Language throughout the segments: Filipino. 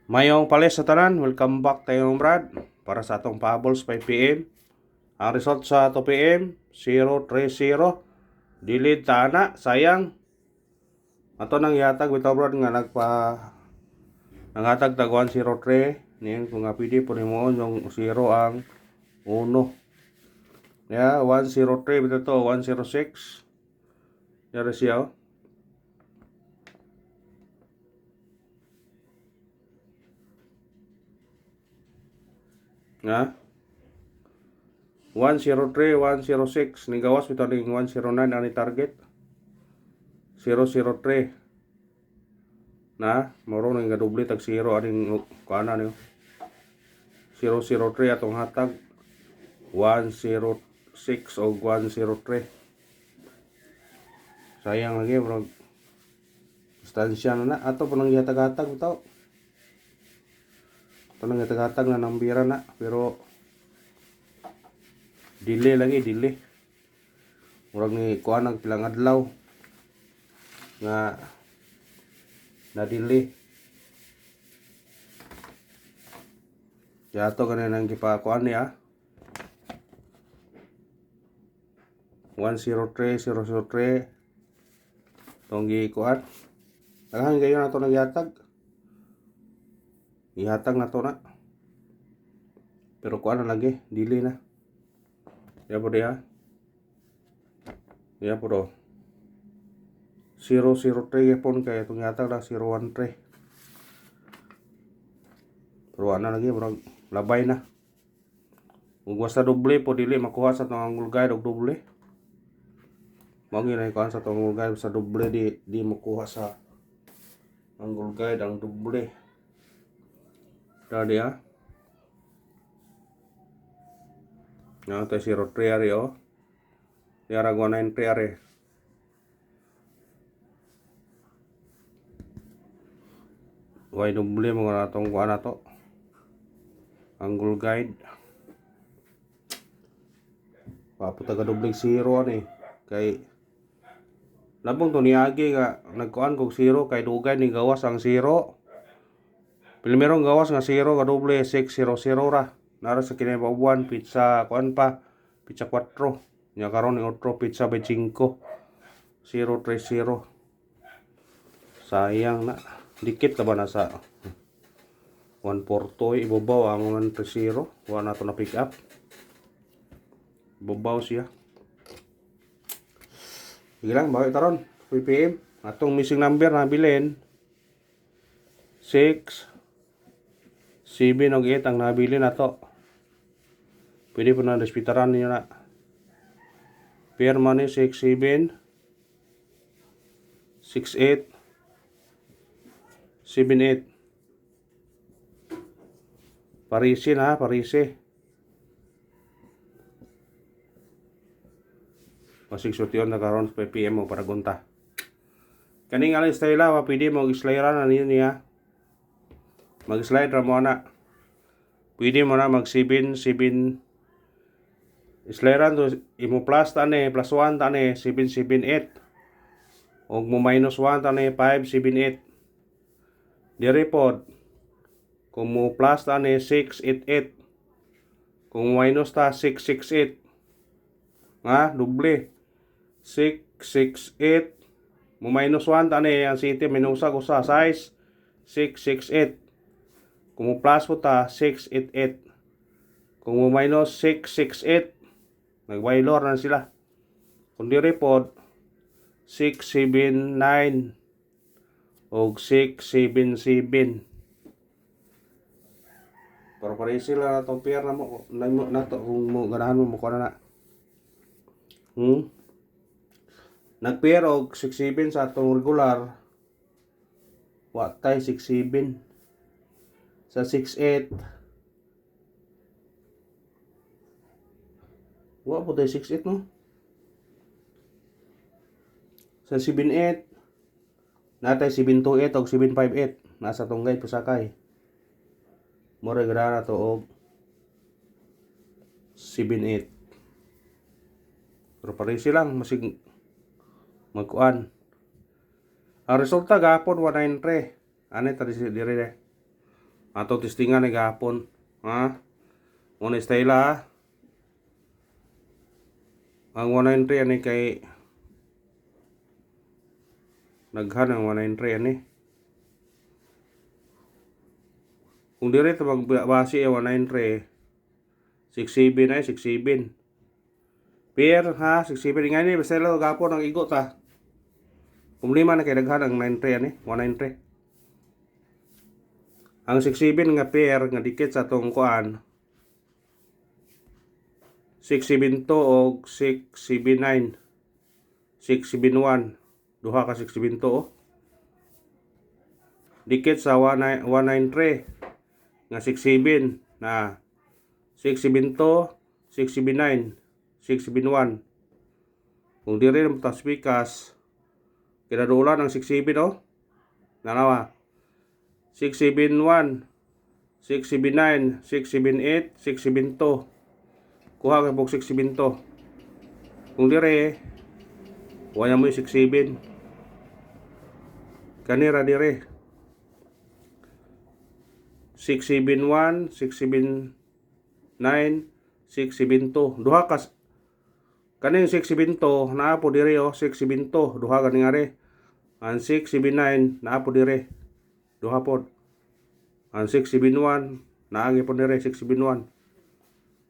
Mayong palis sa tanan, welcome back tayong Brad para sa atong pahabols 5 PM. Ang result sa 2 PM 0-3-0. Dilid tana, sayang. Ato nang yatag bitaw Brad nga nanghatag tag 1-0-3 niyan kung nga pwede po nimo yung 0 ang 1. Ya, 1-0-3 bitaw to, 1-0-6. Yara siya. Nga 103, 106 ning gawas bitaw ning 109 ani target 003 na moro ning gadoble tag 0 aning kuana niyo 003 atong hatag 106 o 103. Sayang lagi bro, distansya na ato pa nang hatag-hatag bitaw. Ito nang hatag-hatag na nambira na pero delay lagi. Murag ni kuha ng pilang adlaw nga na delay. Kaya ito ganun ang gipakuan niya. 103, 003. Itong gikuan. Tagahan kayo na ito nagyatag. Ihatag na ito na. Pero kuan na lagi, delay na. Ya po diya. Ya po do. 003 pon kaya itong yatag na 013. Pero ano lagi, labay na. Kung basta doble po dili makuha sa itong angle guide og doble. Magi na ikuan sa itong angle guide sa doble di makuha sa angle guide ang doble. Tadi ya. Nah, ito 03 ari oh. Yara 193 ari. Way doble mo na itong kuha na to. Angle guide. Papunta ka doble 0 ani. Kay labong to niagi nga nagkuan kog 0 kay dugay ni gawas ang 0. Primerong gawas nga 0 ka doble 600 ra. Nara sa kinay 1 pizza kuan pa pizza 4. Nya karon ni otro pizza 25. 030. Sayang na. Dikit na ba na sa 142 ibabaw ang 130. Wala na to na pick up. Ibabaw siya. Sige lang, bakit taron? 3 PM. Atong missing number na bilhin 6, 7 og 8 ang nabili na to. Pwede po na respetaran niyo na. Pair money 6, 7, 6, 8, 7, 8. Parisi na, parisi. Masig sution na karon 5 PM mo para gunta. Kaning alin style wa pwede mo gislairan na niya. Mag-slide ra mo na. Pwede mo na mag 7 slideran to imo plus tani plus 1 tani 7 7 8. Og mo minus 1 tani 5 7 8. Dire pod kung mo plus tani 6 8 8. Kung minus ta 6 6 8. Nga doble 6 6 8. Mo minus 1 tani ang city minusa ko sa size 6 6 8. Kung mo plus po ta 6 8 8. Kung mo minus 6 6 8. Nag-wailor na sila. Kung dire pod 6 7 9 og 6 7 7. Pero pare sila na tong pair na mo na to kung mo ganahan mo ko na. Nag-pair og 6 7 sa atong regular. Wa tay 6 7. Sa 6 8 wa po tayo 6-8 no? Sa 7-8 natay 7-2-8 o 7-5-8 nasa tunggay pusakay more grana to og 7-8 pero parisi lang masig magkuan ang resulta gapon 193 ani ta dire Ato testingan ni gahapon. Ha? Muna style ha. Ang 193 ani kay naghan ang 193 ani. Kung dire ta magbase 193 67 ay 67. Pair ha 67 nga ni basta lang gapon ang igo ta. Kung lima na kay daghan ang 93 ani 193. Ang 67 nga pair nga dikit sa tong kuan 672 o 679 671 duha ka 672 oh. Dikit sa 193 nga 67 na 672 679 671. Kung dire mo ta spikas kinadulan ang 67 oh. Nanawa 671 679 678 672 kuha ka pog 672. Kung dire wala mo 67 kanira dire 671 679 672 duha ka kaning 672 naa po dire oh 672 duha ka ngari ang 679 naa po dire duha pod ang 671 naagi po dire 671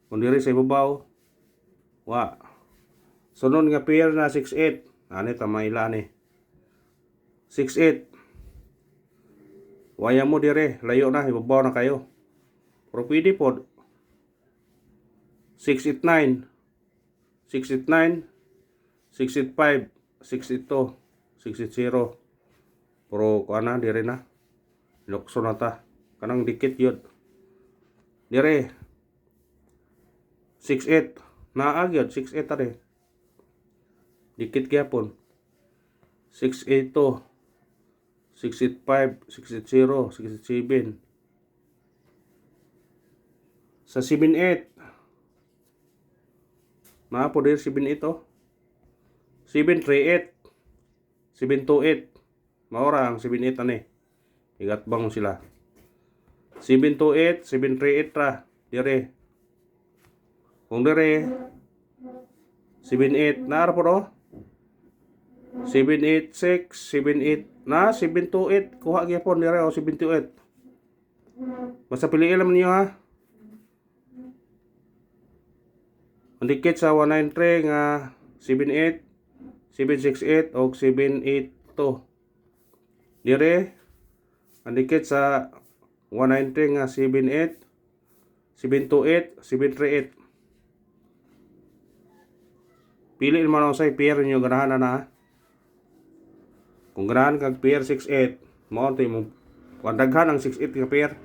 kung dire sa ibabaw wa sunod nga pair na 68 ani ta maila ni 68 waya mo dire layo na ibabaw na kayo pero pwede pod 689 689 685 682 680 pero kuana dire na lukso na ta kanang dikit yun dire 68 naagyod 68 tadi dikit gyapon 682 685 680 687 sa 78 naa po dir 78 oh 738 728 maura ang 78 ani igatbang sila 728 738 ra dire kung dire 78 na po do 786 78 na 728 kuha gyapon dire o 728 basta piliin lang niyo ha ang dikit sa 193 nga 78 768 o 782 dire ang dikit sa 193 nga 78 728 738 pili man ako sa pair nyo ganahan na kung ganahan kag pair 68 mo mo daghan ang 68 nga pair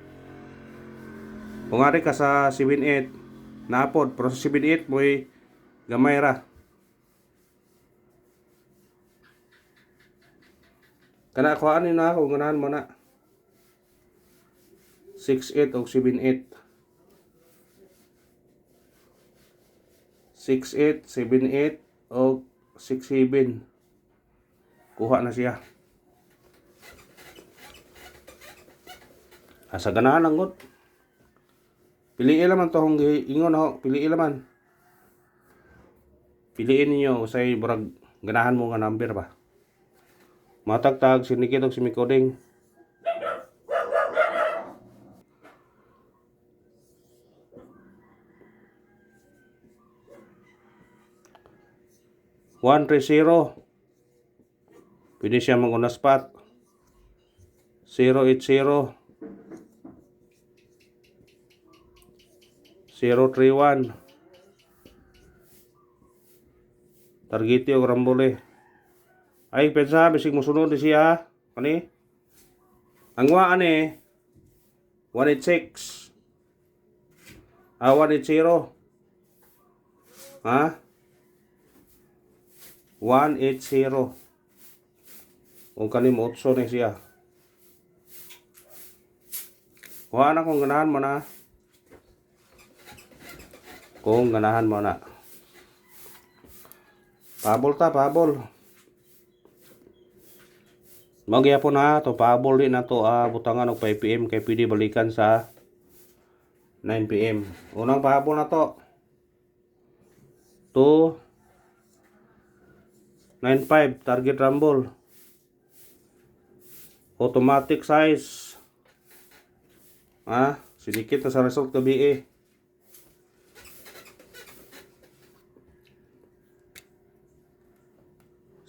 kung ari ka sa 78 napod pero sa 78 mo'y gamay ra kana ko ani na kung ganahan mo na 68 o 78 68 78 o 67 kuha na siya asa ganahan lang god piliin naman to kung ingon ho piliin naman piliin niyo usay burag ganahan mo nga number ba matagtag sinikit og simikoding One 3-0 pwede siya mag-una spot 080 031 targeti o rambole ay pensa bisig mosunod di siya kani ang wa ani 186 180 ha 180 kung kanim 8 ni siya kuha na kung ganahan mo na kung ganahan mo na pabol ta pabol Magyapon na to paabol din na to butangan og 5 PM kay pwede balikan sa 9 PM. Unang pahabol na to 295 target rumble. Automatic size. Sidikit na sa result gabi eh.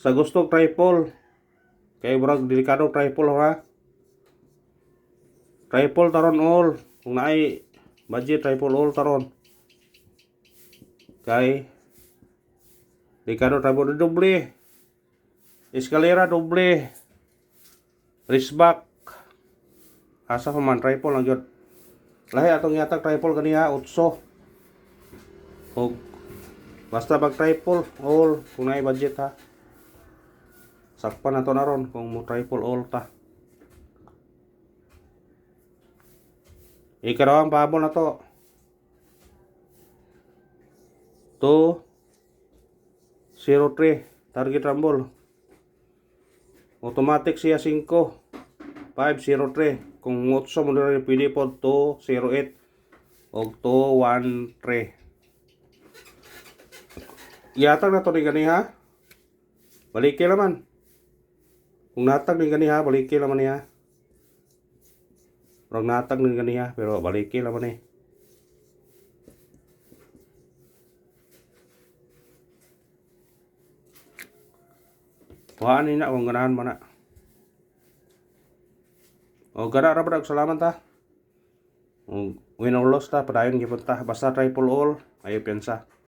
Sa gusto triple. Kay murag delikado triple ha. Triple taron all. Kung naay budget triple all taron. Kay delikado triple doble. Escalera doble. Wristback. Asa pa man triple lang jud. Lahi atong yatag triple kaniya 8. Og basta pag triple all kung naay budget ha. Sakpan na to na ron kung mo triple all ta. Ikarawang pahabol na to 203 target rumble. Automatic siya 5 503. Kung 8 mo rin pwede po 208 o 213. Yatag na to ni gani ha. Baliki naman. Kung natag ni gani ha, baliki naman niya. Rong natag ni gani ha, pero baliki naman eh. Waan ni na kung ganahan man na. O gana ra ba salamat ta. Win or loss ta padayon gyud ta basta triple all ayo piyansa.